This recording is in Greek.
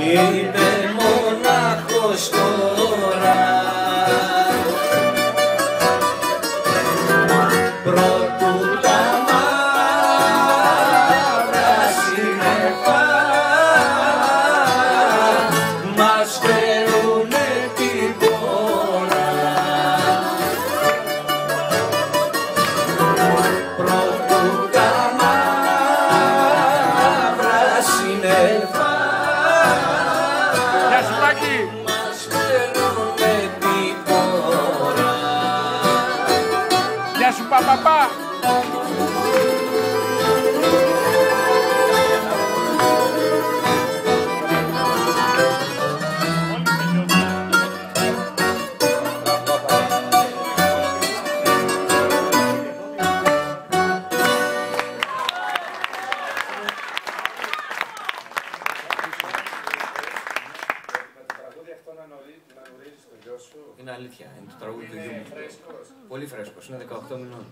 Είμαι μονάχος τώρα. Πρώτου τα μαύρα σύννεφα μας φέρουνε την πόρα. Πρώτου τα μαύρα σύννεφα μας φέρουνε την πόρα. Γεια σου παπαπά! Είναι αλήθεια, είναι το τραγούδι του γιού μου. Πολύ φρέσκος, είναι 18 μηνών.